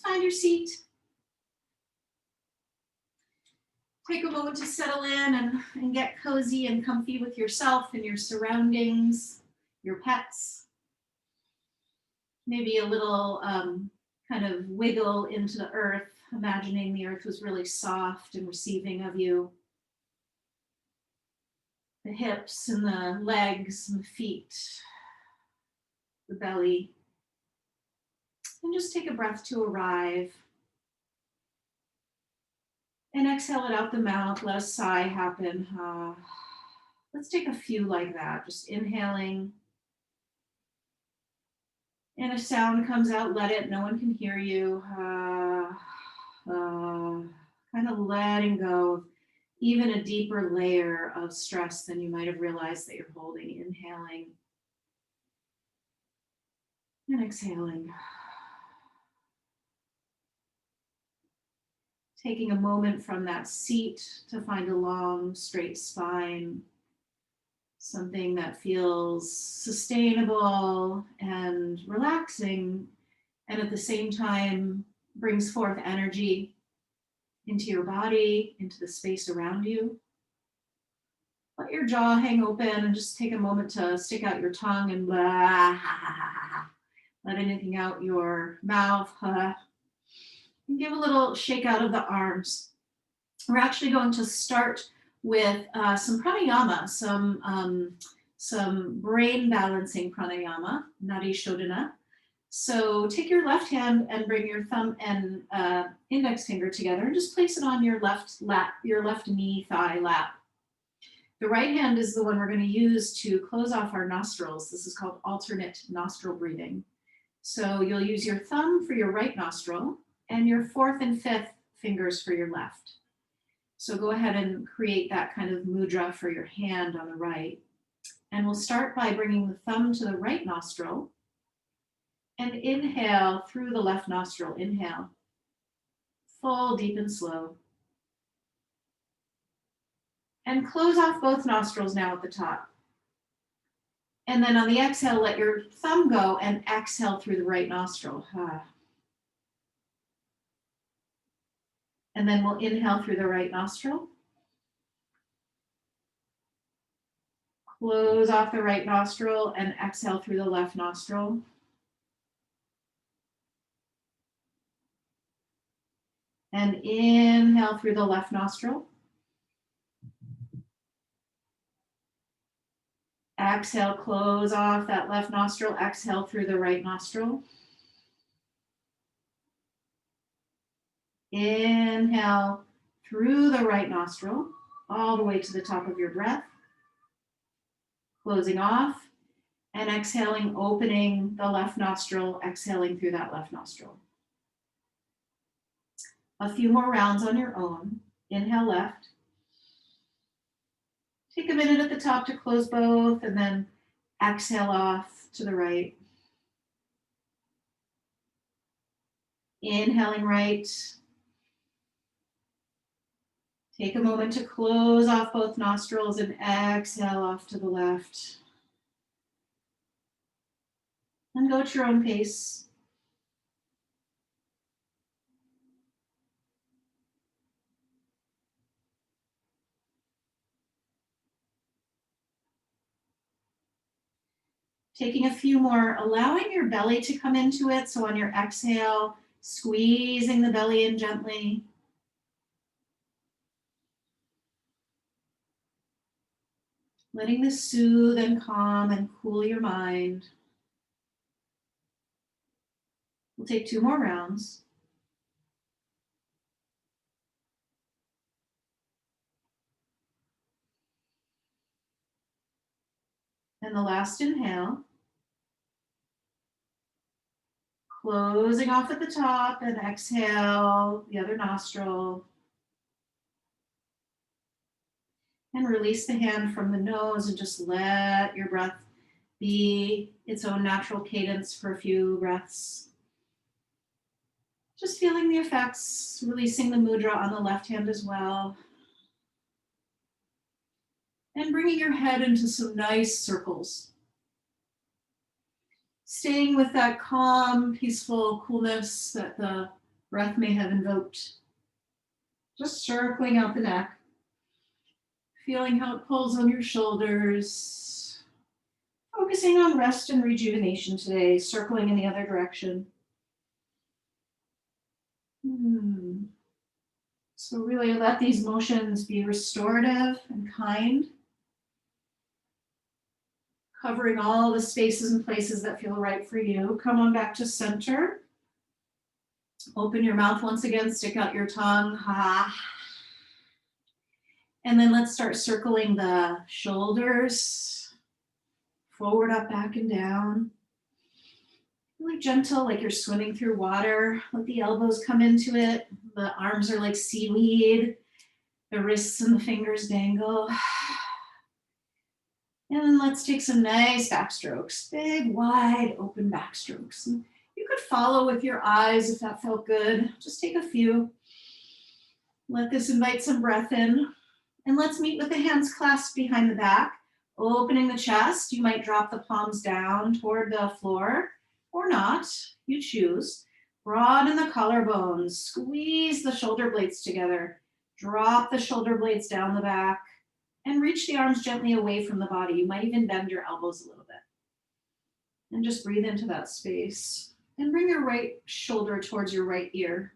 find your seat. Take a moment to settle in and get cozy and comfy with yourself and your surroundings, your pets. Maybe a little kind of wiggle into the earth, imagining the earth was really soft and receiving of you. The hips and the legs and the feet, the belly. And just take a breath to arrive. And exhale it out the mouth, let a sigh happen. Let's take a few like that, just inhaling. And a sound comes out, let it, no one can hear you. Kind of letting go of even a deeper layer of stress than you might have realized that you're holding. Inhaling and exhaling. Taking a moment from that seat to find a long, straight spine. Something that feels sustainable and relaxing, and at the same time brings forth energy into your body, into the space around you. Let your jaw hang open and just take a moment to stick out your tongue and let anything out your mouth. And give a little shake out of the arms. We're actually going to start with some pranayama, some brain balancing pranayama, Nadi Shodhana. So take your left hand and bring your thumb and index finger together and just place it on your left lap, your left knee, thigh, lap. The right hand is the one we're going to use to close off our nostrils. This is called alternate nostril breathing. So you'll use your thumb for your right nostril and your fourth and fifth fingers for your left. So go ahead and create that kind of mudra for your hand on the right. And we'll start by bringing the thumb to the right nostril and inhale through the left nostril. Inhale, full, deep, and slow. And close off both nostrils now at the top. And then on the exhale, let your thumb go and exhale through the right nostril. And then we'll inhale through the right nostril. Close off the right nostril and exhale through the left nostril. And inhale through the left nostril. Exhale, close off that left nostril. Exhale through the right nostril. Inhale through the right nostril, all the way to the top of your breath. Closing off and exhaling, opening the left nostril, exhaling through that left nostril. A few more rounds on your own. Inhale left. Take a minute at the top to close both and then exhale off to the right. Inhaling right. Take a moment to close off both nostrils and exhale off to the left. And go at your own pace. Taking a few more, allowing your belly to come into it. So on your exhale, squeezing the belly in gently. Letting this soothe and calm and cool your mind. We'll take 2 more rounds. And the last inhale. Closing off at the top and exhale the other nostril. And release the hand from the nose and just let your breath be its own natural cadence for a few breaths. Just feeling the effects, releasing the mudra on the left hand as well. And bringing your head into some nice circles. Staying with that calm, peaceful coolness that the breath may have invoked. Just circling out the neck, feeling how it pulls on your shoulders, focusing on rest and rejuvenation today, circling in the other direction. So really let these motions be restorative and kind, covering all the spaces and places that feel right for you. Come on back to center. Open your mouth once again, stick out your tongue. And then let's start circling the shoulders, forward, up, back, and down. Really gentle, like you're swimming through water. Let the elbows come into it. The arms are like seaweed. The wrists and the fingers dangle. And then let's take some nice backstrokes. Big, wide, open backstrokes. And you could follow with your eyes if that felt good. Just take a few. Let this invite some breath in. And let's meet with the hands clasped behind the back. Opening the chest. You might drop the palms down toward the floor or not. You choose. Broaden the collarbones. Squeeze the shoulder blades together. Drop the shoulder blades down the back. And reach the arms gently away from the body. You might even bend your elbows a little bit. And just breathe into that space. And bring your right shoulder towards your right ear.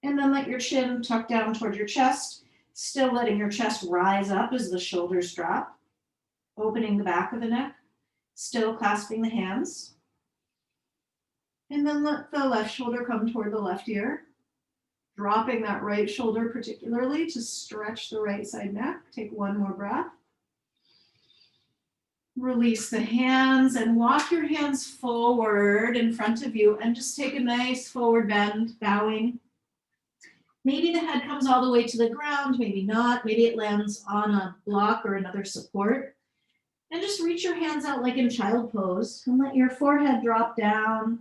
And then let your chin tuck down toward your chest, still letting your chest rise up as the shoulders drop. Opening the back of the neck, still clasping the hands. And then let the left shoulder come toward the left ear. Dropping that right shoulder particularly to stretch the right side neck. Take one more breath. Release the hands and walk your hands forward in front of you and just take a nice forward bend, bowing. Maybe the head comes all the way to the ground, maybe not. Maybe it lands on a block or another support. And just reach your hands out like in child pose and let your forehead drop down.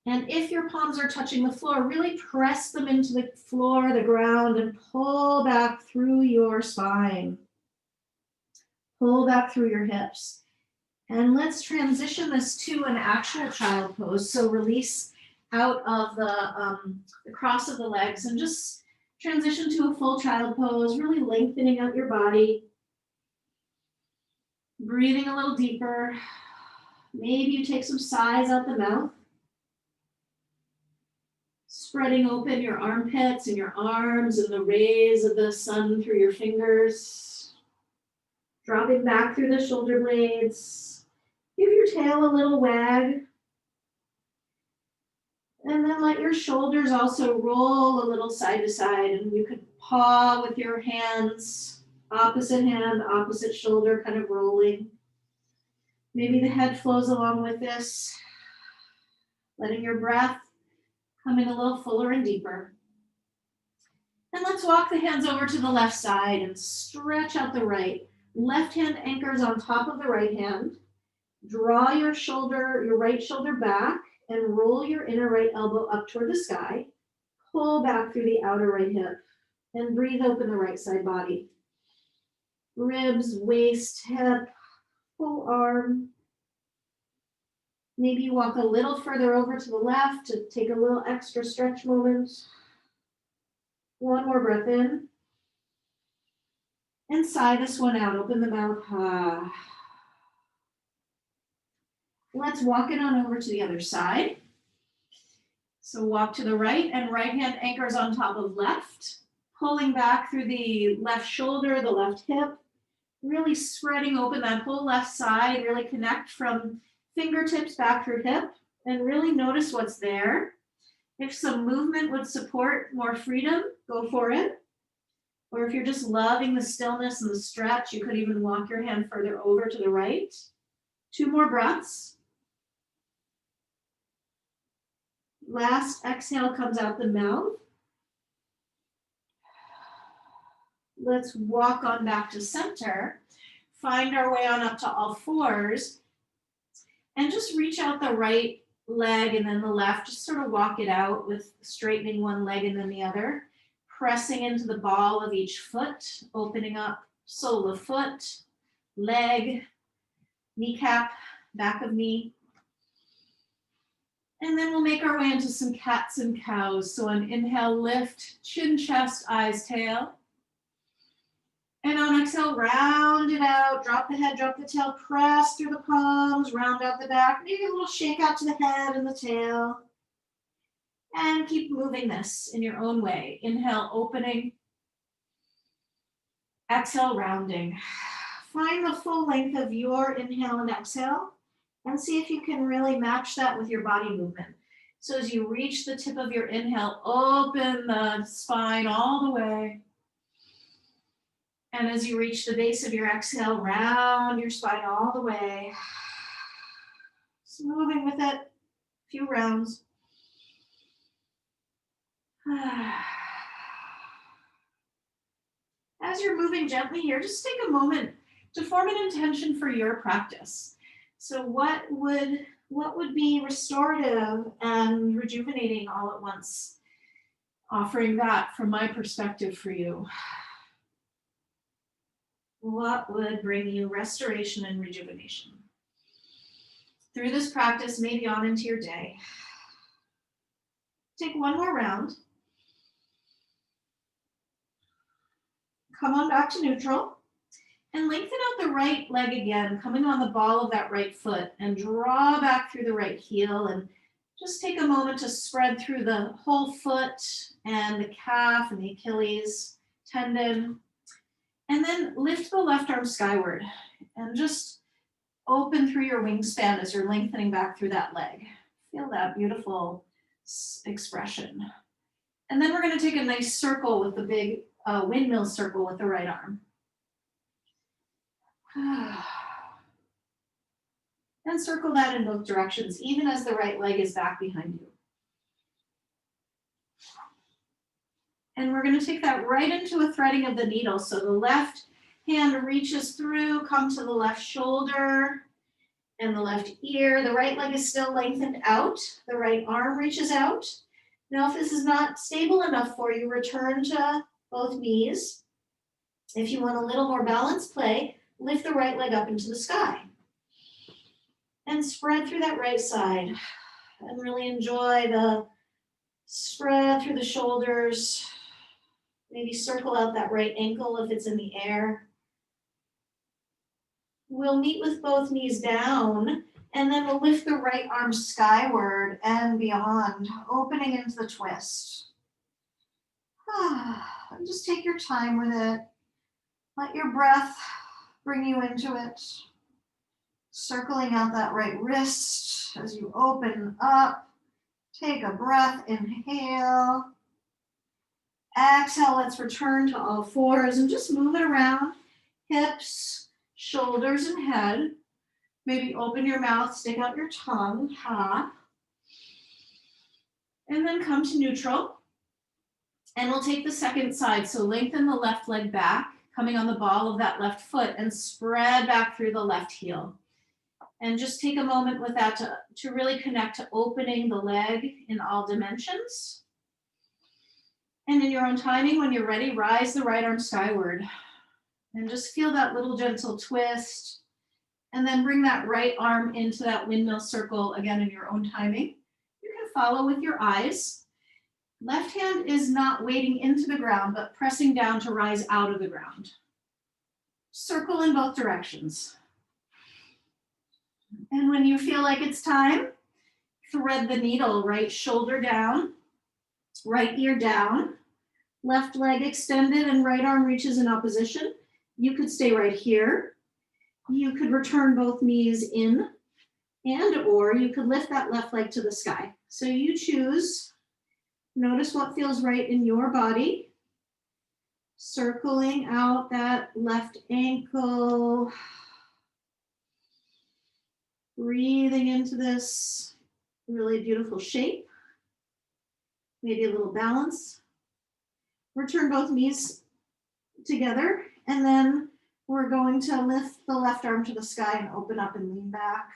And if your palms are touching the floor, really press them into the floor, the ground, and pull back through your spine. Pull back through your hips. And let's transition this to an actual child pose. So release out of the cross of the legs and just transition to a full child pose, really lengthening out your body. Breathing a little deeper. Maybe you take some sighs out the mouth. Spreading open your armpits and your arms and the rays of the sun through your fingers. Dropping back through the shoulder blades. Give your tail a little wag. And then let your shoulders also roll a little side to side. And you could paw with your hands, opposite hand, opposite shoulder, kind of rolling. Maybe the head flows along with this. Letting your breath come in a little fuller and deeper. And let's walk the hands over to the left side and stretch out the right. Left hand anchors on top of the right hand. Draw your right shoulder back and roll your inner right elbow up toward the sky. Pull back through the outer right hip and breathe open the right side body. Ribs, waist, hip, full arm. Maybe you walk a little further over to the left to take a little extra stretch moment. One more breath in. And sigh this one out. Open the mouth. Let's walk it on over to the other side. So walk to the right and right hand anchors on top of left. Pulling back through the left shoulder, the left hip. Really spreading open that whole left side. Really connect from fingertips back through hip and really notice what's there. If some movement would support more freedom, go for it. Or if you're just loving the stillness and the stretch, you could even walk your hand further over to the right. 2 more breaths. Last exhale comes out the mouth. Let's walk on back to center. Find our way on up to all fours. And just reach out the right leg and then the left. Just sort of walk it out with straightening one leg and then the other. Pressing into the ball of each foot. Opening up sole of foot, leg, kneecap, back of knee. And then we'll make our way into some cats and cows. So on inhale, lift, chin, chest, eyes, tail. And on exhale, round it out, drop the head, drop the tail, press through the palms, round out the back, maybe a little shake out to the head and the tail. And keep moving this in your own way. Inhale, opening. Exhale, rounding. Find the full length of your inhale and exhale and see if you can really match that with your body movement. So as you reach the tip of your inhale, open the spine all the way. And as you reach the base of your exhale, round your spine all the way. Just moving with it, a few rounds. As you're moving gently here, just take a moment to form an intention for your practice. So what would be restorative and rejuvenating all at once? Offering that from my perspective for you. What would bring you restoration and rejuvenation? Through this practice, maybe on into your day. Take one more round. Come on back to neutral. And lengthen out the right leg again, coming on the ball of that right foot, and draw back through the right heel, and just take a moment to spread through the whole foot and the calf and the Achilles tendon. And then lift the left arm skyward and just open through your wingspan as you're lengthening back through that leg. Feel that beautiful expression. And then we're going to take a nice circle with the big windmill circle with the right arm. And circle that in both directions, even as the right leg is back behind you. And we're going to take that right into a threading of the needle. So the left hand reaches through, come to the left shoulder and the left ear. The right leg is still lengthened out. The right arm reaches out. Now, if this is not stable enough for you, return to both knees. If you want a little more balanced play, lift the right leg up into the sky. And spread through that right side. And really enjoy the spread through the shoulders. Maybe circle out that right ankle if it's in the air. We'll meet with both knees down, and then we'll lift the right arm skyward and beyond, opening into the twist. And just take your time with it. Let your breath bring you into it. Circling out that right wrist as you open up. Take a breath, inhale. Exhale, let's return to all fours and just move it around. Hips, shoulders, and head. Maybe open your mouth, stick out your tongue, ha. And then come to neutral. And we'll take the second side. So lengthen the left leg back, coming on the ball of that left foot, and spread back through the left heel. And just take a moment with that to really connect to opening the leg in all dimensions. And in your own timing, when you're ready, rise the right arm skyward. And just feel that little gentle twist. And then bring that right arm into that windmill circle again in your own timing. You can follow with your eyes. Left hand is not weighting into the ground, but pressing down to rise out of the ground. Circle in both directions. And when you feel like it's time, thread the needle, right shoulder down, right ear down, left leg extended and right arm reaches in opposition. You could stay right here. You could return both knees in, and or you could lift that left leg to the sky. So you choose. Notice what feels right in your body. Circling out that left ankle. Breathing into this really beautiful shape. Maybe a little balance. Return both knees together, and then we're going to lift the left arm to the sky and open up and lean back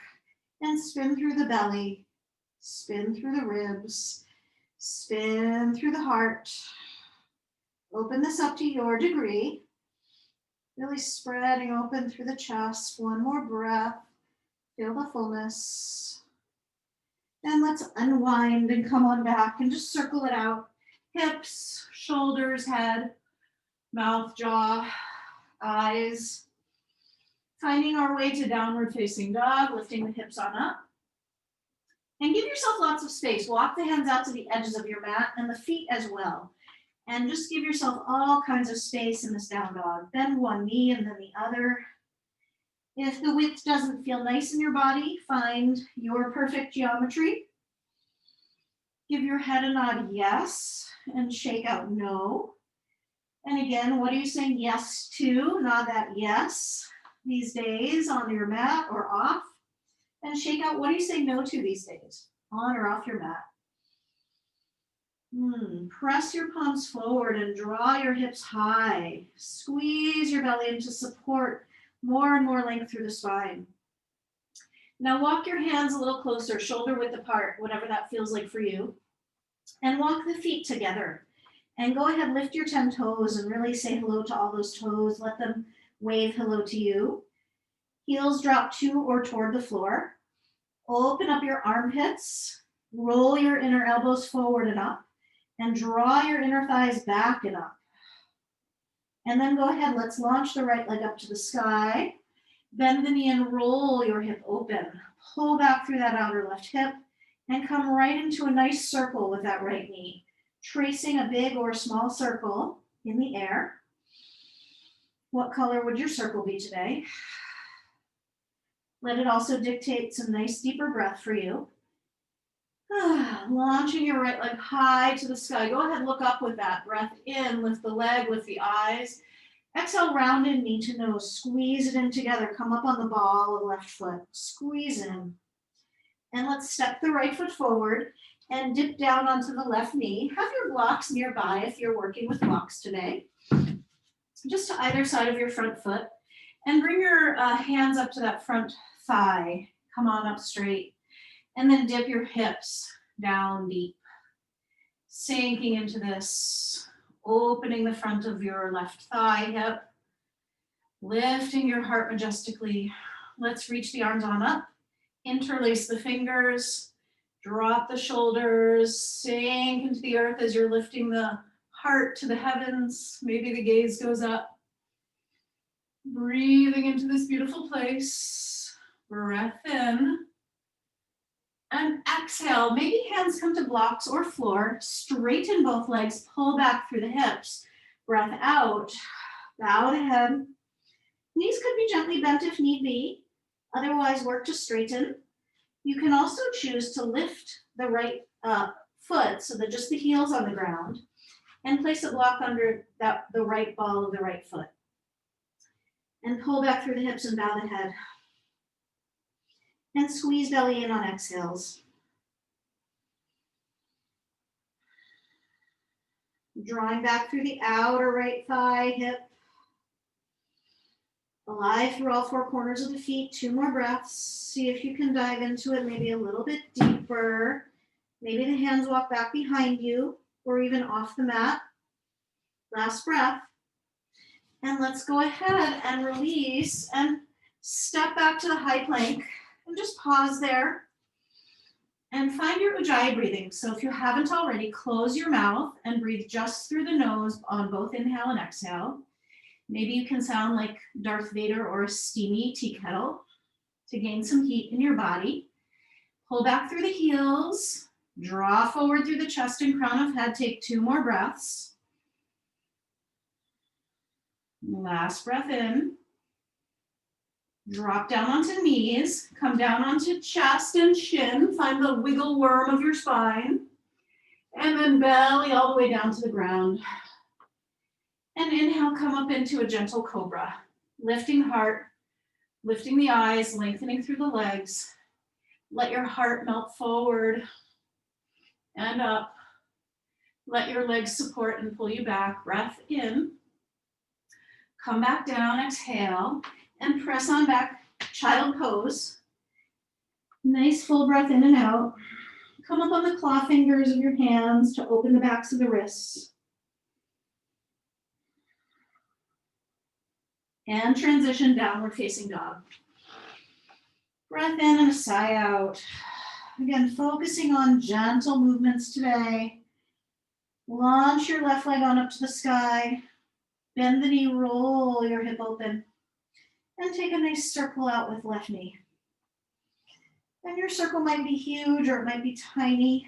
and spin through the belly, spin through the ribs, spin through the heart. Open this up to your degree. Really spreading open through the chest. One more breath. Feel the fullness. And let's unwind and come on back and just circle it out. Hips, shoulders, head, mouth, jaw, eyes. Finding our way to downward facing dog, lifting the hips on up. And give yourself lots of space. Walk the hands out to the edges of your mat and the feet as well. And just give yourself all kinds of space in this down dog. Bend one knee and then the other. If the width doesn't feel nice in your body, find your perfect geometry. Give your head a nod yes and shake out no. And again, what are you saying yes to? Nod that yes these days on your mat or off. And shake out, what do you say no to these days? On or off your mat. Press your palms forward and draw your hips high. Squeeze your belly into support. More and more length through the spine. Now walk your hands a little closer, shoulder width apart, whatever that feels like for you. And walk the feet together. And go ahead, lift your 10 toes and really say hello to all those toes. Let them wave hello to you. Heels drop to or toward the floor. Open up your armpits. Roll your inner elbows forward and up. And draw your inner thighs back and up. And then go ahead, let's launch the right leg up to the sky. Bend the knee and roll your hip open. Pull back through that outer left hip and come right into a nice circle with that right knee. Tracing a big or small circle in the air. What color would your circle be today? Let it also dictate some nice deeper breath for you. Launching your right leg high to the sky. Go ahead, look up with that. Breath in, lift the leg, lift the eyes. Exhale, round in, knee to nose. Squeeze it in together. Come up on the ball of left foot. Squeeze in. And let's step the right foot forward and dip down onto the left knee. Have your blocks nearby if you're working with blocks today. Just to either side of your front foot. And bring your hands up to that front thigh. Come on up straight. And then dip your hips down deep. Sinking into this. Opening the front of your left thigh hip. Lifting your heart majestically. Let's reach the arms on up. Interlace the fingers. Drop the shoulders. Sink into the earth as you're lifting the heart to the heavens. Maybe the gaze goes up. Breathing into this beautiful place. Breath in. And exhale, maybe hands come to blocks or floor. Straighten both legs, pull back through the hips. Breath out, bow the head. Knees could be gently bent if need be. Otherwise, work to straighten. You can also choose to lift the right foot so that just the heel's on the ground and place a block under the right ball of the right foot. And pull back through the hips and bow the head. And squeeze belly in on exhales. Drawing back through the outer right thigh, hip. Alive through all four corners of the feet. 2 more breaths. See if you can dive into it maybe a little bit deeper. Maybe the hands walk back behind you or even off the mat. Last breath. And let's go ahead and release and step back to the high plank. And just pause there and find your Ujjayi breathing. So if you haven't already, close your mouth and breathe just through the nose on both inhale and exhale. Maybe you can sound like Darth Vader or a steamy tea kettle to gain some heat in your body. Pull back through the heels, draw forward through the chest and crown of head. Take 2 more breaths. Last breath in. Drop down onto knees, come down onto chest and shin, find the wiggle worm of your spine, and then belly all the way down to the ground. And inhale, come up into a gentle cobra, lifting heart, lifting the eyes, lengthening through the legs. Let your heart melt forward and up. Let your legs support and pull you back. Breath in. Come back down, exhale. And press on back, child pose. Nice full breath in and out. Come up on the claw fingers of your hands to open the backs of the wrists. And transition downward facing dog. Breath in and a sigh out. Again, focusing on gentle movements today. Launch your left leg on up to the sky. Bend the knee, roll your hip open. And take a nice circle out with left knee. And your circle might be huge or it might be tiny.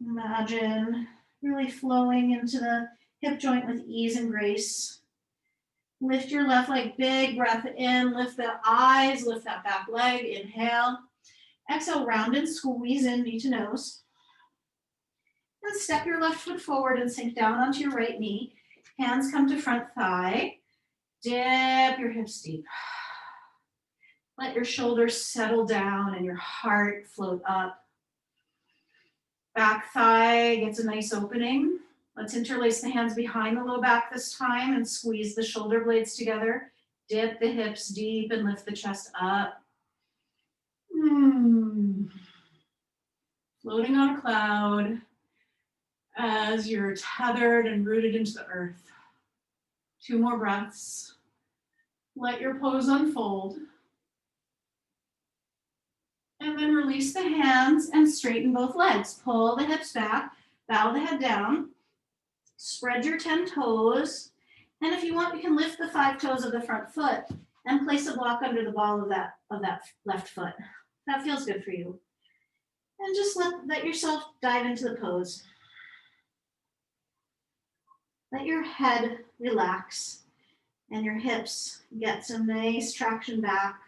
Imagine really flowing into the hip joint with ease and grace. Lift your left leg, big breath in, lift the eyes, lift that back leg, inhale. Exhale, round and squeeze in, knee to nose. And step your left foot forward and sink down onto your right knee. Hands come to front thigh. Dip your hips deep. Let your shoulders settle down and your heart float up. Back thigh gets a nice opening. Let's interlace the hands behind the low back this time and squeeze the shoulder blades together. Dip the hips deep and lift the chest up. Floating on a cloud as you're tethered and rooted into the earth. 2 more breaths. Let your pose unfold. And then release the hands and straighten both legs. Pull the hips back, bow the head down. Spread your 10 toes. And if you want, you can lift the 5 toes of the front foot and place a block under the ball of that left foot. That feels good for you. And just let yourself dive into the pose. Let your head relax and your hips get some nice traction back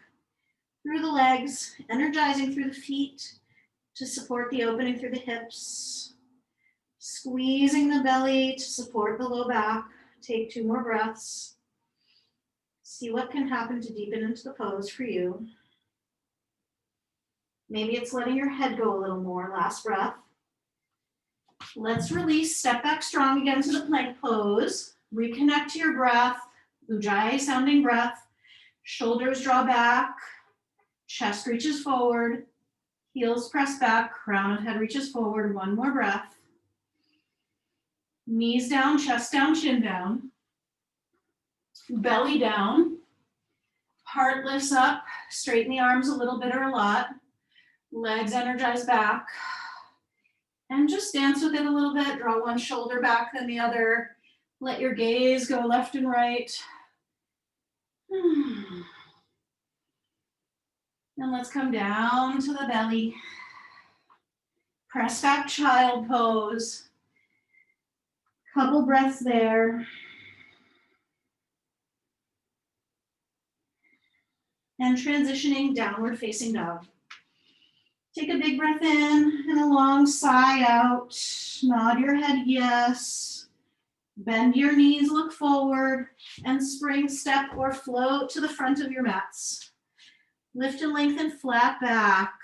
through the legs, energizing through the feet to support the opening through the hips. Squeezing the belly to support the low back. Take 2 more breaths. See what can happen to deepen into the pose for you. Maybe it's letting your head go a little more. Last breath. Let's release. Step back strong again to the plank pose. Reconnect to your breath. Ujjayi sounding breath. Shoulders draw back. Chest reaches forward. Heels press back. Crown of head reaches forward. 1 more breath. Knees down, chest down, chin down. Belly down. Heart lifts up. Straighten the arms a little bit or a lot. Legs energize back. And just dance with it a little bit. Draw one shoulder back, then the other. Let your gaze go left and right. And let's come down to the belly. Press back child pose. Couple breaths there. And transitioning downward facing dog. Take a big breath in and a long sigh out. Nod your head yes. Bend your knees, look forward, and spring step or float to the front of your mats. Lift and lengthen flat back.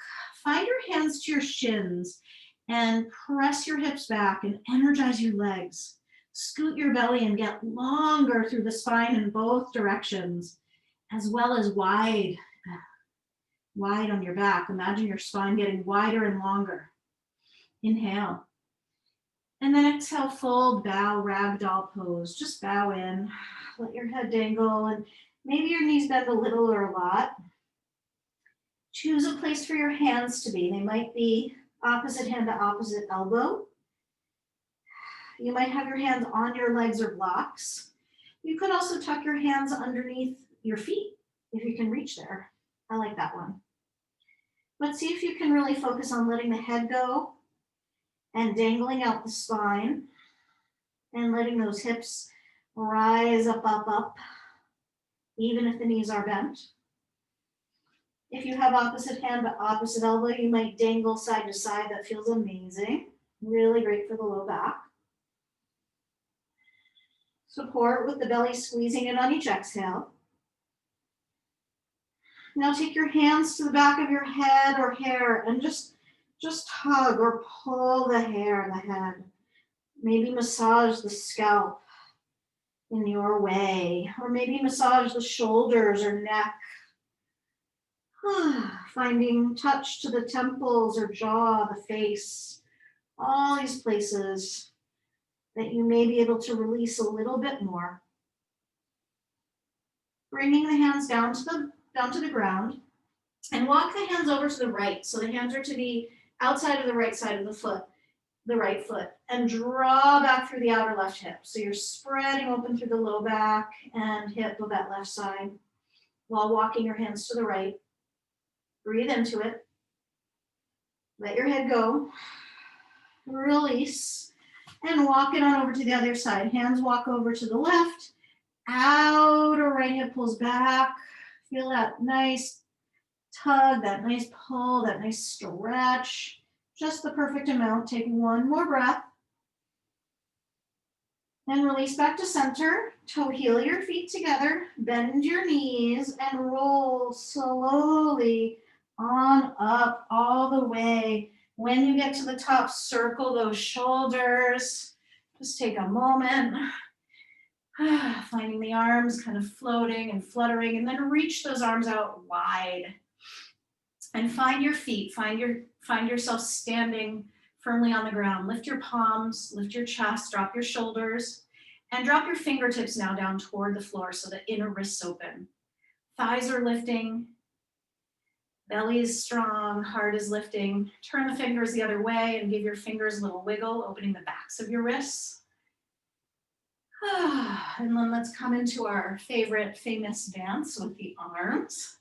Find your hands to your shins and press your hips back and energize your legs. Scoot your belly and get longer through the spine in both directions, as well as wide on your back. Imagine your spine getting wider and longer. Inhale. And then exhale, fold, bow, ragdoll pose. Just bow in, let your head dangle, and maybe your knees bend a little or a lot. Choose a place for your hands to be. They might be opposite hand to opposite elbow. You might have your hands on your legs or blocks. You could also tuck your hands underneath your feet if you can reach there. I like that one. But see if you can really focus on letting the head go and dangling out the spine and letting those hips rise up, up, up, even if the knees are bent. If you have opposite hand but opposite elbow, you might dangle side to side. That feels amazing. Really great for the low back. Support with the belly squeezing in on each exhale. Now take your hands to the back of your head or hair and just hug or pull the hair in the head. Maybe massage the scalp in your way, or maybe massage the shoulders or neck. Finding touch to the temples or jaw, the face, all these places that you may be able to release a little bit more. Bringing the hands down to the ground. And walk the hands over to the right. So the hands are to be outside of the right side of the foot, the right foot, and draw back through the outer left hip. So you're spreading open through the low back and hip of that left side while walking your hands to the right. Breathe into it. Let your head go. Release. And walk it on over to the other side. Hands walk over to the left. Outer right hip pulls back. Feel that nice tug, that nice pull, that nice stretch. Just the perfect amount. Take one more breath. And release back to center. Toe heel your feet together. Bend your knees and roll slowly on up all the way. When you get to the top, circle those shoulders. Just take a moment. Finding the arms kind of floating and fluttering, and then reach those arms out wide. And find your feet. Find yourself standing firmly on the ground. Lift your palms, lift your chest, drop your shoulders, and drop your fingertips now down toward the floor so the inner wrists open. Thighs are lifting. Belly is strong, heart is lifting. Turn the fingers the other way and give your fingers a little wiggle, opening the backs of your wrists. And then let's come into our favorite famous dance with the arms.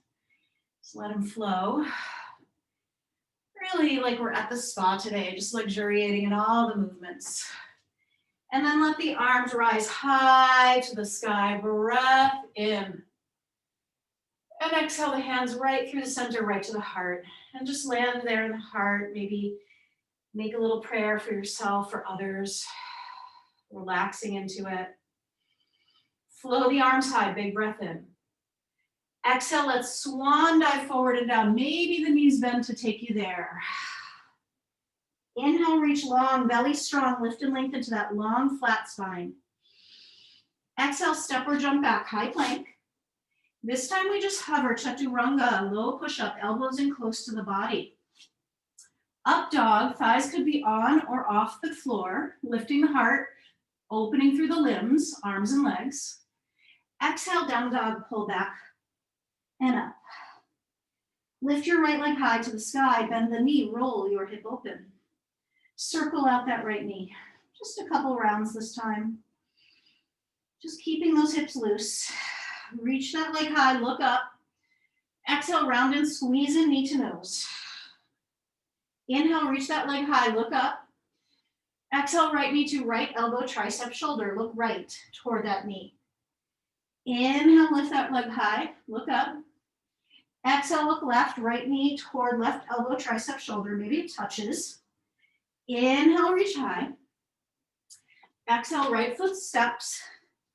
Just let them flow. Really like we're at the spa today, just luxuriating in all the movements. And then let the arms rise high to the sky. Breath in. And exhale the hands right through the center, right to the heart. And just land there in the heart. Maybe make a little prayer for yourself or others. Relaxing into it. Flow the arms high, big breath in. Exhale, let's swan dive forward and down. Maybe the knees bend to take you there. Inhale, reach long, belly strong, lift and lengthen to that long, flat spine. Exhale, step or jump back, high plank. This time we just hover, chaturanga, low push-up, elbows in close to the body. Up dog, thighs could be on or off the floor, lifting the heart, opening through the limbs, arms and legs. Exhale, down dog, pull back and up. Lift your right leg high to the sky, bend the knee, roll your hip open. Circle out that right knee. Just a couple rounds this time. Just keeping those hips loose. Reach that leg high, look up. Exhale, round and squeeze in knee to nose. Inhale, reach that leg high, look up. Exhale, right knee to right elbow, tricep, shoulder. Look right toward that knee. Inhale, lift that leg high, look up. Exhale, look left, right knee toward left elbow, tricep, shoulder. Maybe it touches. Inhale, reach high. Exhale, right foot steps.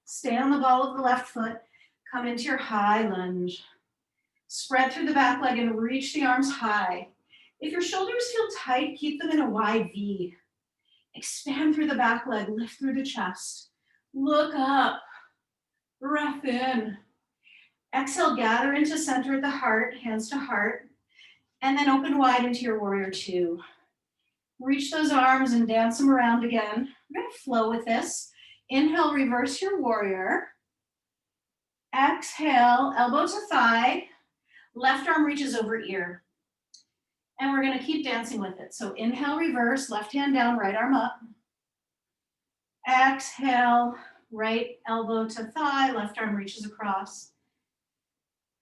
Stay on the ball of the left foot. Come into your high lunge. Spread through the back leg and reach the arms high. If your shoulders feel tight, keep them in a wide V. Expand through the back leg, lift through the chest. Look up. Breath in. Exhale, gather into center at the heart, hands to heart, and then open wide into your warrior two. Reach those arms and dance them around again. We're gonna flow with this. Inhale, reverse your warrior. Exhale, elbow to thigh. Left arm reaches over ear. And we're gonna keep dancing with it. So inhale, reverse, left hand down, right arm up. Exhale, right elbow to thigh, left arm reaches across.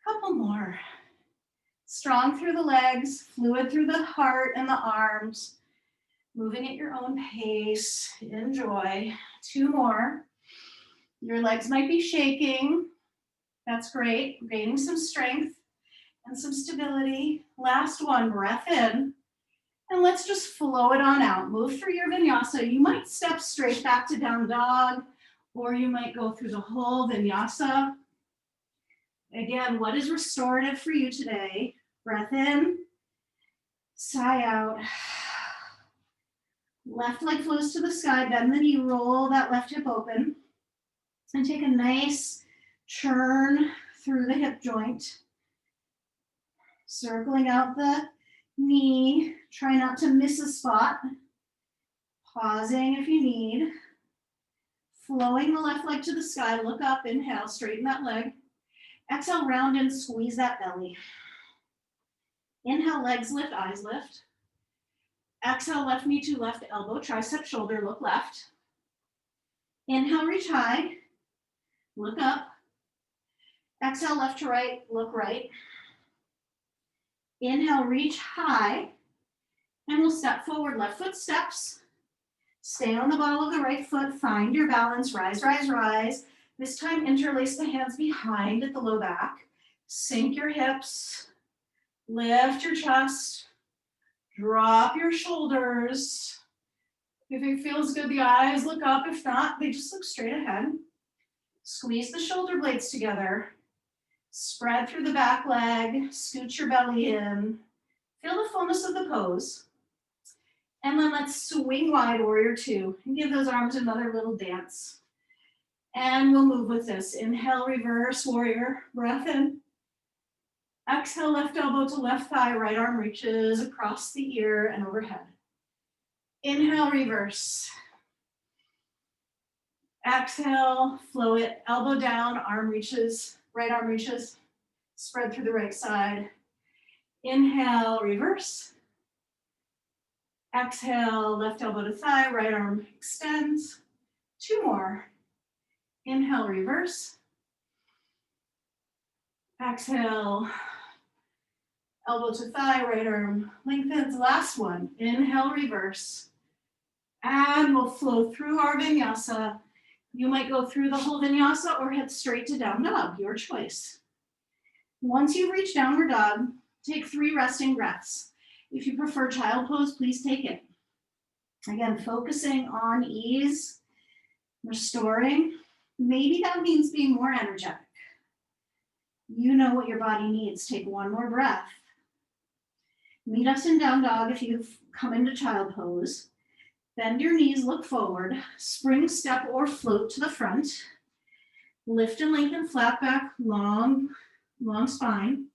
Couple more. Strong through the legs, fluid through the heart and the arms. Moving at your own pace. Enjoy. Two more. Your legs might be shaking. That's great. Gaining some strength and some stability. Last one, breath in. And let's just flow it on out. Move through your vinyasa. You might step straight back to down dog, or you might go through the whole vinyasa. Again, what is restorative for you today? Breath in, sigh out. Left leg flows to the sky, bend the knee, roll that left hip open, and take a nice churn through the hip joint. Circling out the knee, try not to miss a spot. Pausing if you need. Flowing the left leg to the sky, look up, inhale, straighten that leg. Exhale, round and squeeze that belly. Inhale, legs lift, eyes lift. Exhale, left knee to left elbow, tricep, shoulder, look left. Inhale, reach high, look up. Exhale, left to right, look right. Inhale, reach high, and we'll step forward, left foot steps. Stay on the ball of the right foot, find your balance, rise, rise, rise. This time, interlace the hands behind at the low back. Sink your hips, lift your chest, drop your shoulders. If it feels good, the eyes look up. If not, they just look straight ahead. Squeeze the shoulder blades together. Spread through the back leg, scoot your belly in. Feel the fullness of the pose. And then let's swing wide, warrior two, and give those arms another little dance. And we'll move with this. Inhale, reverse warrior, breath in. Exhale, left elbow to left thigh, right arm reaches across the ear and overhead. Inhale, reverse. Exhale, flow it, elbow down, arm reaches, right arm reaches, spread through the right side. Inhale, reverse. Exhale, left elbow to thigh, right arm extends. Two more. Inhale, reverse. Exhale, elbow to thigh, right arm lengthens. Last one. Inhale, reverse. And we'll flow through our vinyasa. You might go through the whole vinyasa or head straight to down dog, your choice. Once you reach downward dog, take 3 resting breaths. If you prefer child pose, please take it. Again, focusing on ease, restoring. Maybe that means being more energetic. You know what your body needs. Take 1 more breath. Meet us in down dog if you've come into child pose. Bend your knees, look forward. Spring step or float to the front. Lift and lengthen, flat back, long spine.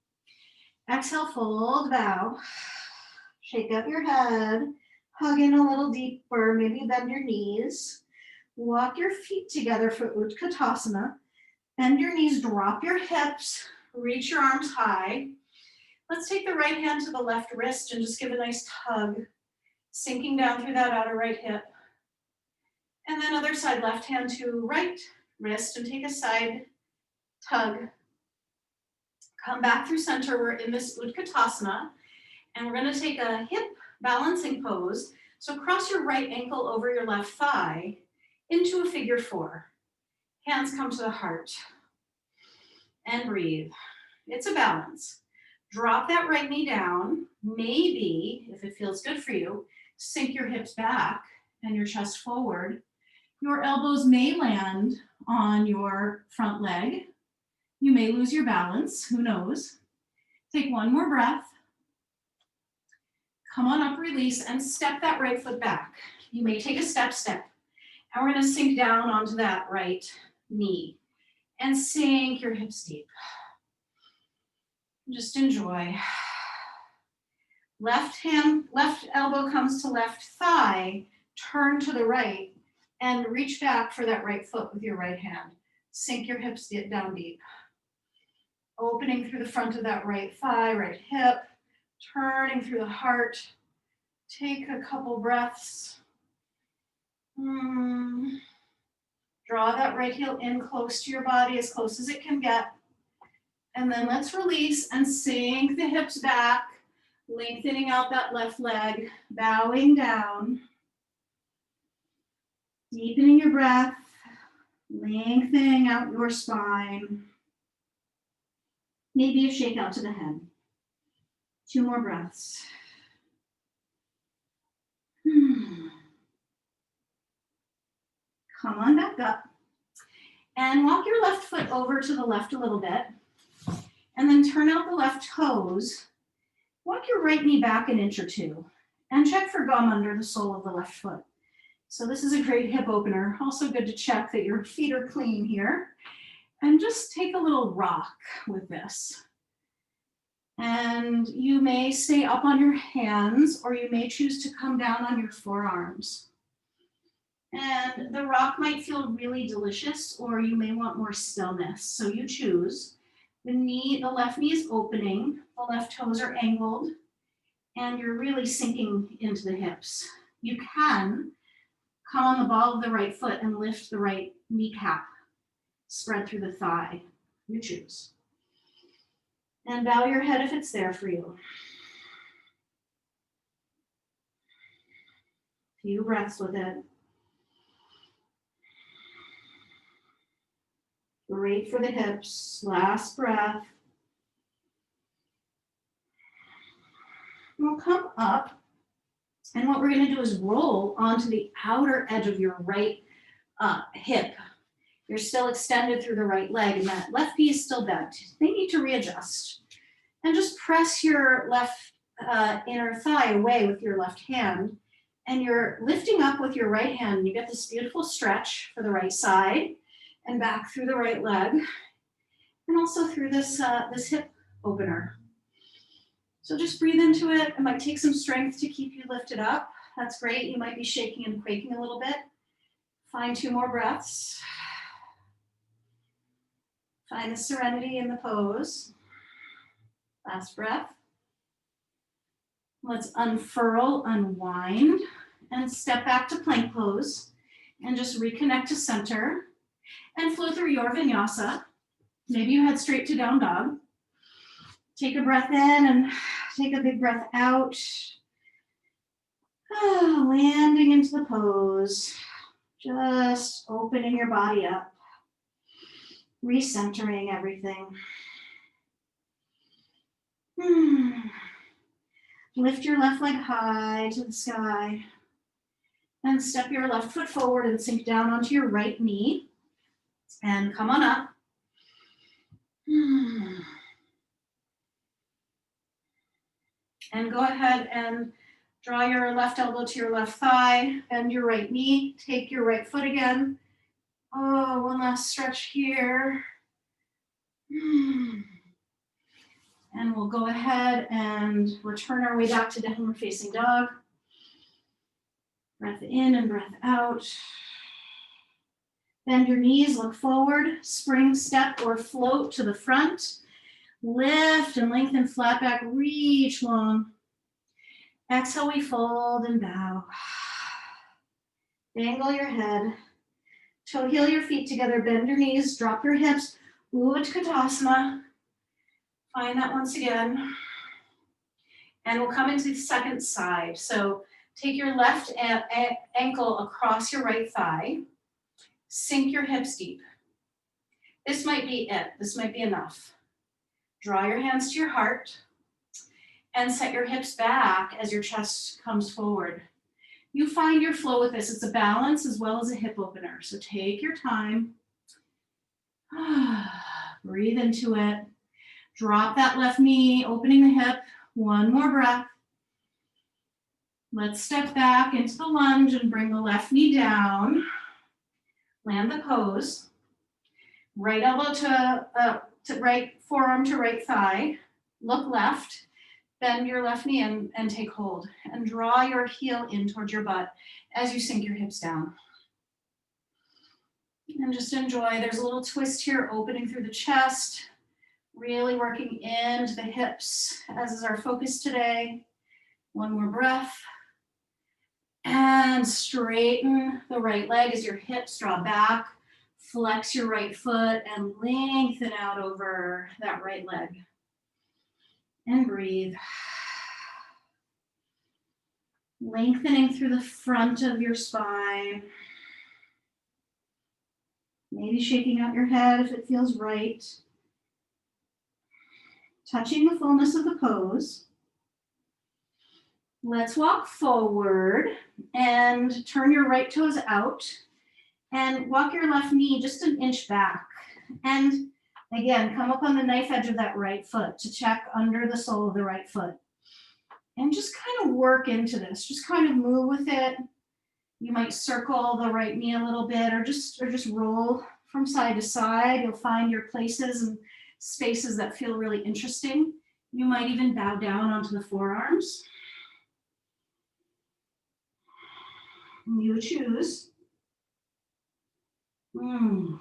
Exhale, fold, bow. Shake out your head. Hug in a little deeper, maybe bend your knees. Walk your feet together for Utkatasana. Bend your knees, drop your hips, reach your arms high. Let's take the right hand to the left wrist and just give a nice tug, sinking down through that outer right hip. And then other side, left hand to right wrist and take a side tug. Come back through center. We're in this Utkatasana, and we're gonna take a hip balancing pose. So cross your right ankle over your left thigh into a figure 4. Hands come to the heart. And breathe. It's a balance. Drop that right knee down. Maybe, if it feels good for you, sink your hips back and your chest forward. Your elbows may land on your front leg. You may lose your balance, who knows? Take 1 more breath. Come on up, release, and step that right foot back. You may take a step. And we're gonna sink down onto that right knee and sink your hips deep. Just enjoy. Left elbow comes to left thigh, turn to the right, and reach back for that right foot with your right hand. Sink your hips down deep. Opening through the front of that right thigh, right hip, turning through the heart. Take a couple breaths. Draw that right heel in close to your body, as close as it can get. And then let's release and sink the hips back, lengthening out that left leg, bowing down. Deepening your breath, lengthening out your spine. Maybe a shake out to the head. 2 more breaths. Come on back up. And walk your left foot over to the left a little bit. And then turn out the left toes. Walk your right knee back 1 inch or 2. And check for gum under the sole of the left foot. So this is a great hip opener. Also good to check that your feet are clean here. And just take a little rock with this. And you may stay up on your hands, or you may choose to come down on your forearms. And the rock might feel really delicious, or you may want more stillness. So you choose. The left knee is opening, the left toes are angled. and you're really sinking into the hips. You can come on the ball of the right foot and lift the right kneecap, spread through the thigh. You choose. And bow your head if it's there for you. Few breaths with it. Great for the hips. Last breath. We'll come up, and what we're going to do is roll onto the outer edge of your right hip. You're still extended through the right leg, and that left knee is still bent. They need to readjust. And just press your left inner thigh away with your left hand, and you're lifting up with your right hand. You get this beautiful stretch for the right side and back through the right leg, and also through this, this hip opener. So just breathe into it. It might take some strength to keep you lifted up. That's great. You might be shaking and quaking a little bit. Find 2 more breaths. Find the serenity in the pose. Last breath. Let's unfurl, unwind, and step back to plank pose. And just reconnect to center and flow through your vinyasa. Maybe you head straight to down dog. Take a breath in and take a big breath out. Landing into the pose. Just opening your body up. Recentering everything. Lift your left leg high to the sky. And step your left foot forward and sink down onto your right knee. And come on up. And go ahead and draw your left elbow to your left thigh, bend your right knee, take your right foot again. Oh, one last stretch here. And we'll go ahead and return our way back to downward facing dog. Breath in and breath out. Bend your knees, look forward, spring step or float to the front. Lift and lengthen flat back, reach long. Exhale, we fold and bow. Dangle your head. Toe heel your feet together, bend your knees, drop your hips. Utkatasana. Find that once again. And we'll come into the second side. So take your left ankle across your right thigh. Sink your hips deep. This might be it. This might be enough. Draw your hands to your heart and set your hips back as your chest comes forward. You find your flow with this. It's a balance as well as a hip opener. So take your time. Breathe into it. Drop that left knee, opening the hip. One more breath. Let's step back into the lunge and bring the left knee down. Land the pose. Right elbow to right forearm to right thigh. Look left. Bend your left knee and take hold. And draw your heel in towards your butt as you sink your hips down. And just enjoy. There's a little twist here, opening through the chest. Really working into the hips, as is our focus today. One more breath. And straighten the right leg as your hips draw back. Flex your right foot and lengthen out over that right leg. And breathe. Lengthening through the front of your spine. Maybe shaking out your head if it feels right. Touching the fullness of the pose. Let's walk forward and turn your right toes out and walk your left knee just an inch back. And again, come up on the knife edge of that right foot to check under the sole of the right foot. And just kind of work into this. Just kind of move with it. You might circle the right knee a little bit or just roll from side to side. You'll find your places and spaces that feel really interesting. You might even bow down onto the forearms. You choose. 2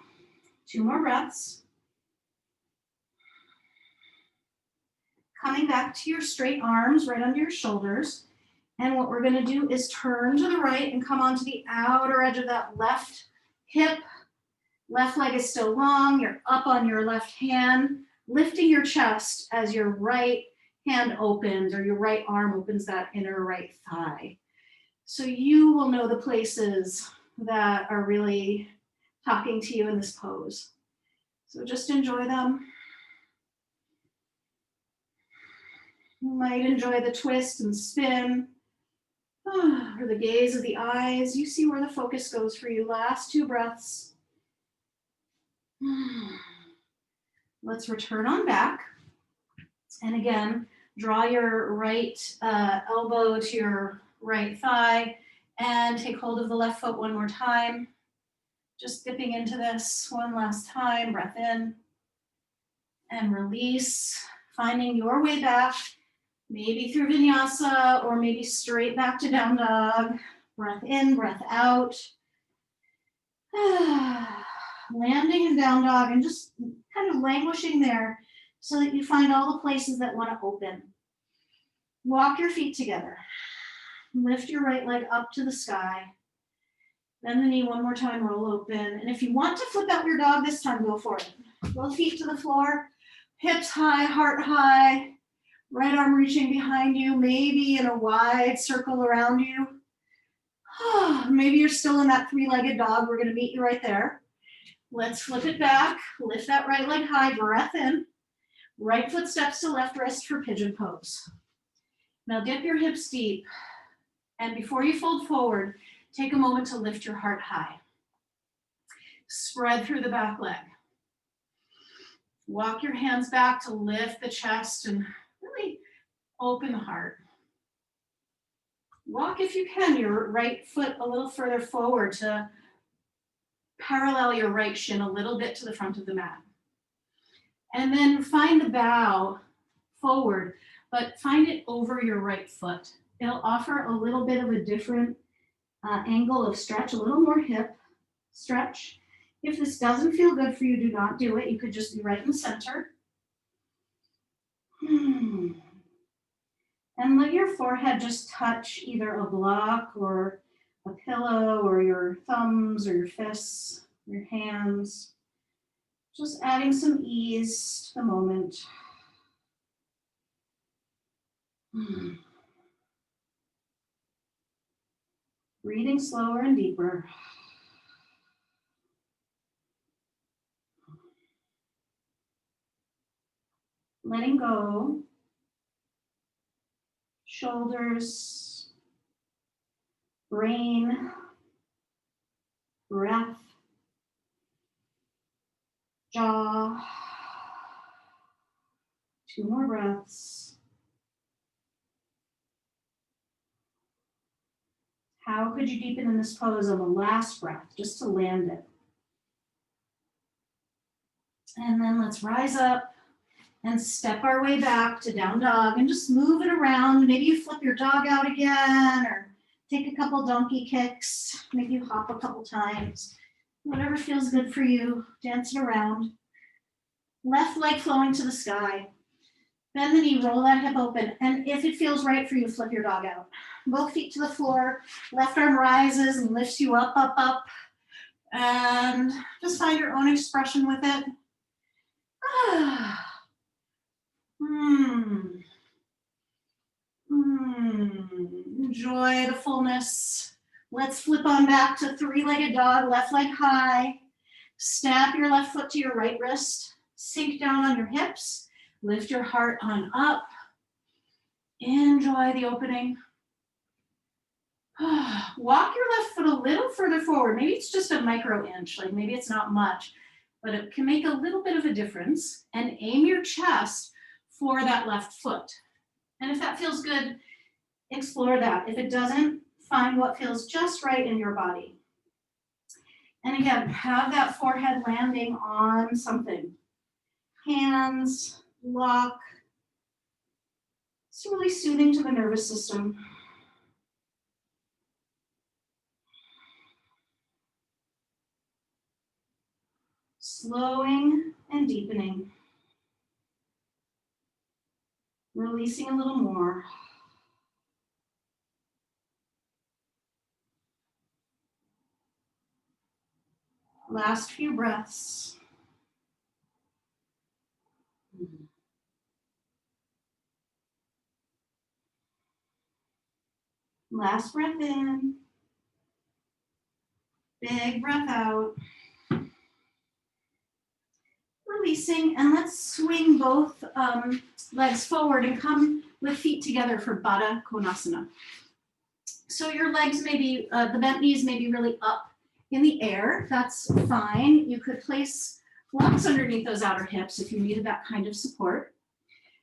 more breaths. coming back to your straight arms right under your shoulders. And what we're gonna do is turn to the right and come onto the outer edge of that left hip. Left leg is still long, you're up on your left hand, lifting your chest as your right hand opens or your right arm opens that inner right thigh. So you will know the places that are really talking to you in this pose. So just enjoy them. You might enjoy the twist and spin, or the gaze of the eyes. You see where the focus goes for you. Last 2 breaths. Let's return on back. And again, draw your right elbow to your right thigh and take hold of the left foot one more time. Just dipping into this one last time. Breath in and release, finding your way back, maybe through vinyasa or maybe straight back to down dog. Breath in, breath out. Landing in down dog and just kind of languishing there so that you find all the places that want to open. Walk your feet together. Lift your right leg up to the sky. Bend the knee one more time, roll open. And if you want to flip out your dog this time, go for it. Both feet to the floor, hips high, heart high, right arm reaching behind you, maybe in a wide circle around you. Maybe you're still in that 3-legged dog. We're gonna meet you right there. Let's flip it back, lift that right leg high, breath in. Right foot steps to left wrist for pigeon pose. Now dip your hips deep. And before you fold forward, take a moment to lift your heart high. Spread through the back leg. Walk your hands back to lift the chest and really open the heart. Walk, if you can, your right foot a little further forward to parallel your right shin a little bit to the front of the mat. And then find the bow forward, but find it over your right foot. It'll offer a little bit of a different angle of stretch, a little more hip stretch. If this doesn't feel good for you, do not do it. You could just be right in the center. And let your forehead just touch either a block or a pillow or your thumbs or your fists, your hands. Just adding some ease to the moment. Breathing slower and deeper. Letting go. Shoulders, brain, breath, jaw. 2 more breaths. How could you deepen in this pose on the last breath, just to land it? And then let's rise up and step our way back to down dog and just move it around. Maybe you flip your dog out again or take a couple donkey kicks. Maybe you hop a couple times. Whatever feels good for you, dance it around. Left leg flowing to the sky. Bend the knee, roll that hip open. And if it feels right for you, flip your dog out. Both feet to the floor. Left arm rises and lifts you up, up, up. And just find your own expression with it. Enjoy the fullness. Let's flip on back to 3-legged dog, left leg high. Snap your left foot to your right wrist. Sink down on your hips. Lift your heart on up. Enjoy the opening. Walk your left foot a little further forward. Maybe it's just a micro inch, like maybe it's not much, but it can make a little bit of a difference. And aim your chest for that left foot. And if that feels good, explore that. If it doesn't, find what feels just right in your body. And again, have that forehead landing on something. Hands, lock. It's really soothing to the nervous system. Slowing and deepening. Releasing a little more. Last few breaths. Last breath in. Big breath out. Releasing, and let's swing both legs forward and come with feet together for Baddha Konasana. So your legs may be, the bent knees may be really up in the air. That's fine. You could place blocks underneath those outer hips if you needed that kind of support.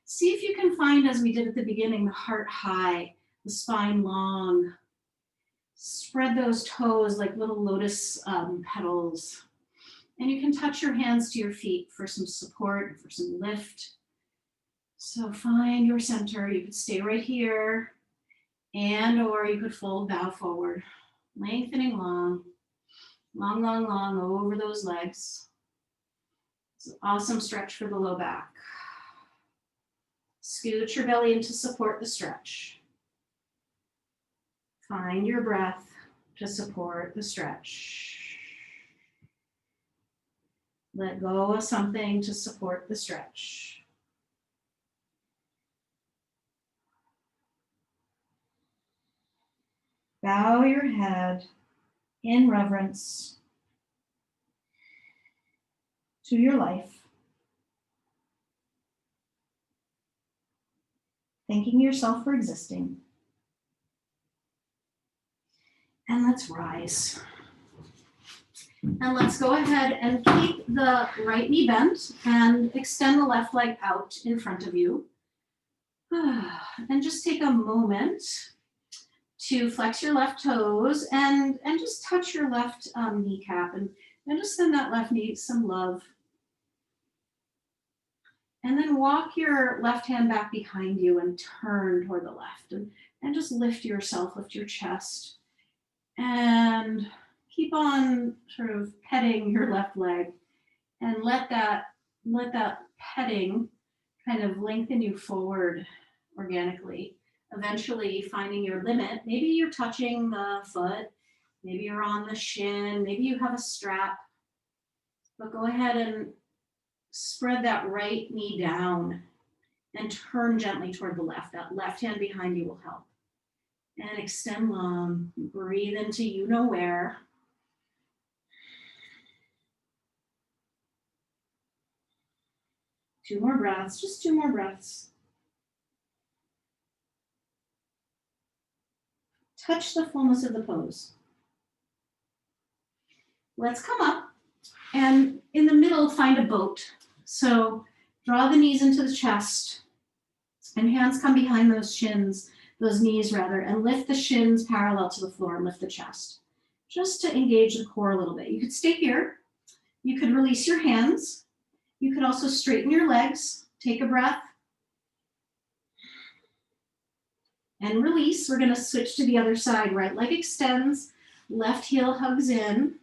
See if you can find, as we did at the beginning, the heart high, the spine long. Spread those toes like little lotus petals. And you can touch your hands to your feet for some support, for some lift. So find your center. You could stay right here, and or you could fold, bow forward, lengthening long, long, long, long over those legs. It's an awesome stretch for the low back. Scoot your belly in to support the stretch. Find your breath to support the stretch. Let go of something to support the stretch. Bow your head in reverence to your life. Thanking yourself for existing. And let's rise. And let's go ahead and keep the right knee bent and extend the left leg out in front of you. And just take a moment to flex your left toes and just touch your left kneecap and just send that left knee some love. And then walk your left hand back behind you and turn toward the left and just lift yourself, lift your chest. And keep on sort of petting your left leg and let that petting kind of lengthen you forward organically, eventually finding your limit. Maybe you're touching the foot, maybe you're on the shin, maybe you have a strap, but go ahead and spread that right knee down and turn gently toward the left. That left hand behind you will help. And extend long, breathe into you know where. Two more breaths, just two more breaths. Touch the fullness of the pose. Let's come up and in the middle find a boat. So draw the knees into the chest and hands come behind those shins, those knees rather, and lift the shins parallel to the floor and lift the chest. Just to engage the core a little bit. You could stay here. You could release your hands. You could also straighten your legs. Take a breath. And release. We're going to switch to the other side. Right leg extends. Left heel hugs in.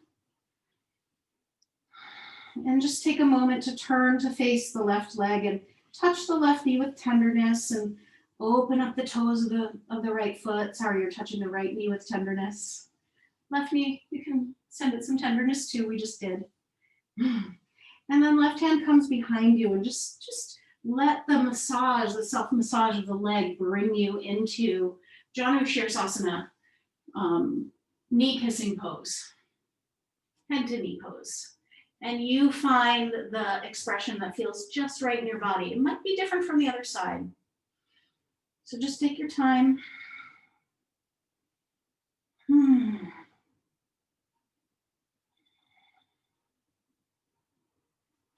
And just take a moment to turn to face the left leg and touch the left knee with tenderness and open up the toes of the right foot. Sorry, you're touching the right knee with tenderness. Left knee, you can send it some tenderness too. We just did. And then left hand comes behind you and just let the massage, the self-massage of the leg bring you into Janu Shirsasana, knee kissing pose, head to knee pose. And you find the expression that feels just right in your body. It might be different from the other side. So just take your time.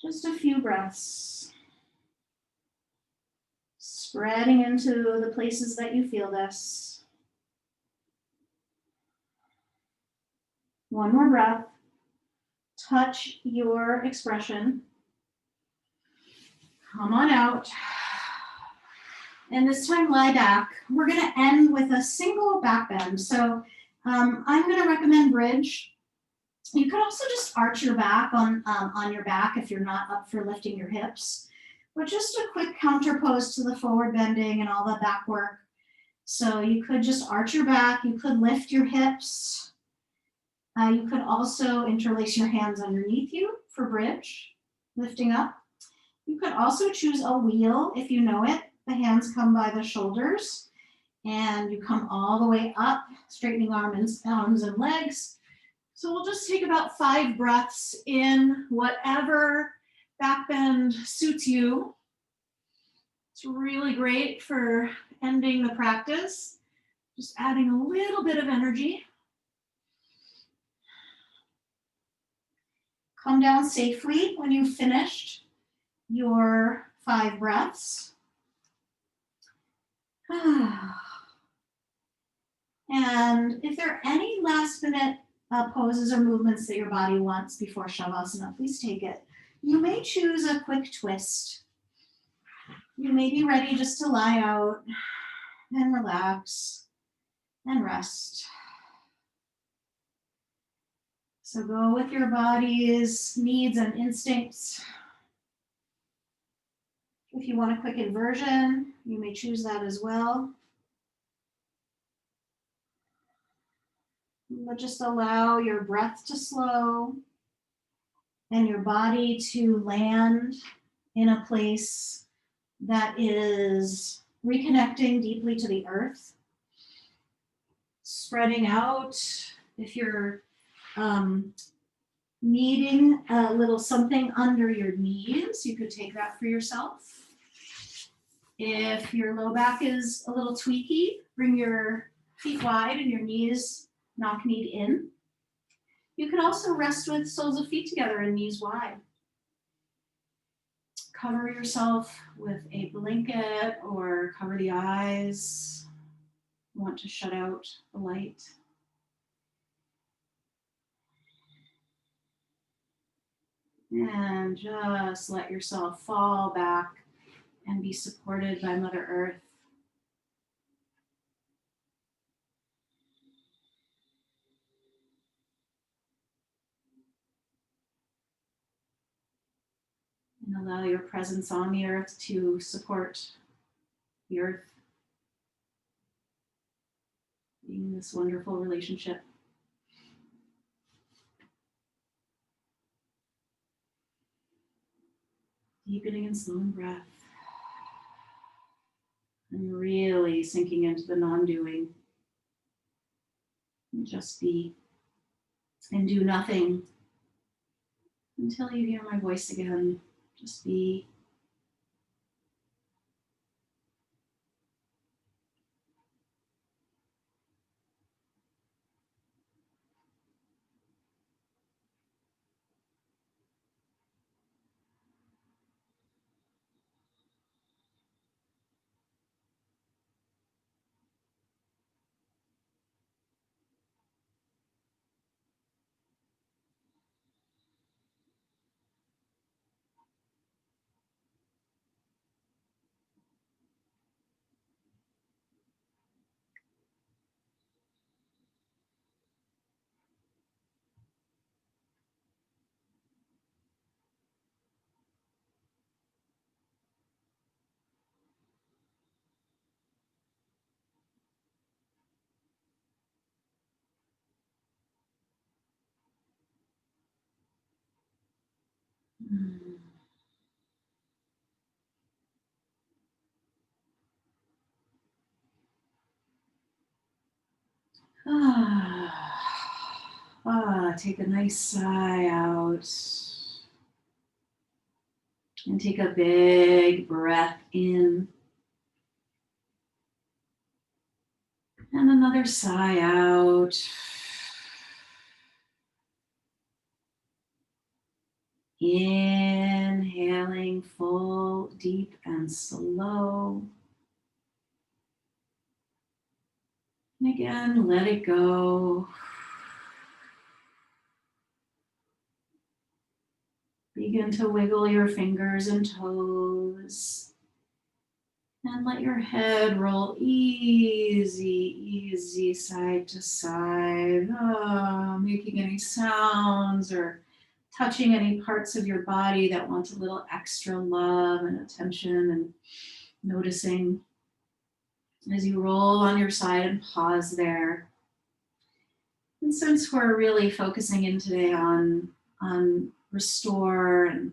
Just a few breaths. Spreading into the places that you feel this. One more breath. Touch your expression. Come on out. And this time lie back. We're going to end with a single back bend. So I'm going to recommend bridge. You could also just arch your back on your back if you're not up for lifting your hips. but just a quick counter pose to the forward bending and all the back work. So you could just arch your back, you could lift your hips. You could also interlace your hands underneath you for bridge, lifting up. You could also choose a wheel if you know it. The hands come by the shoulders and you come all the way up, straightening arms and legs. So we'll just take about 5 breaths in whatever back bend suits you. It's really great for ending the practice, just adding a little bit of energy. Come down safely when you've finished your 5 breaths. And if there are any last minute poses or movements that your body wants before Shavasana, please take it. You may choose a quick twist. You may be ready just to lie out and relax and rest. So go with your body's needs and instincts. If you want a quick inversion, you may choose that as well. But just allow your breath to slow and your body to land in a place that is reconnecting deeply to the earth. Spreading out. If you're needing a little something under your knees, you could take that for yourself. If your low back is a little tweaky, bring your feet wide and your knees knock-kneed in. You could also rest with soles of feet together and knees wide. Cover yourself with a blanket or cover the eyes. You want to shut out the light. And just let yourself fall back and be supported by Mother Earth. And allow your presence on the earth to support the earth, being this wonderful relationship. Deepening and slowing breath. And really sinking into the non-doing. And just be and do nothing until you hear my voice again. Just be. Take a nice sigh out. And take a big breath in. And another sigh out. Inhaling full, deep, and slow. And again, let it go. Begin to wiggle your fingers and toes. And let your head roll easy side to side, making any sounds or touching any parts of your body that want a little extra love and attention, and noticing as you roll on your side and pause there. And since we're really focusing in today on restore and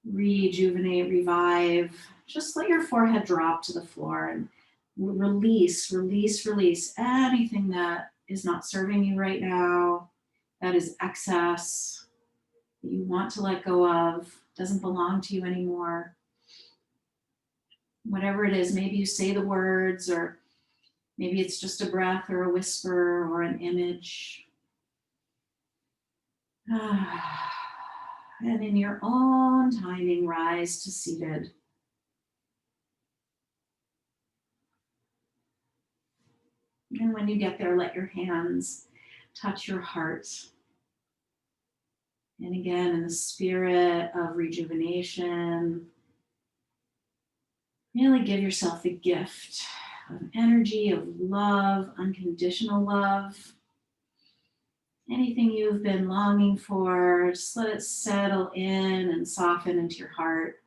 rejuvenate, revive, just let your forehead drop to the floor and release anything that is not serving you right now, that is excess, that you want to let go of, doesn't belong to you anymore. Whatever it is, maybe you say the words, or maybe it's just a breath or a whisper or an image. And in your own timing, rise to seated. And when you get there, let your hands touch your heart. And again, in the spirit of rejuvenation, really give yourself the gift of energy, of love, unconditional love. Anything you've been longing for, just let it settle in and soften into your heart.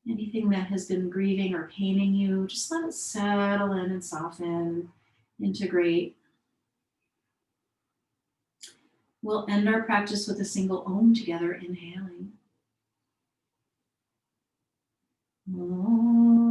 Anything that has been grieving or paining you, just let it settle in and soften, integrate. We'll end our practice with a single Om together, inhaling. Om.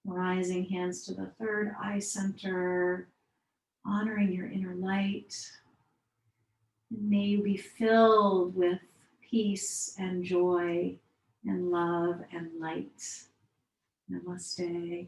Rising hands to the third eye center, honoring your inner light. And may you be filled with peace and joy and love and light. Namaste.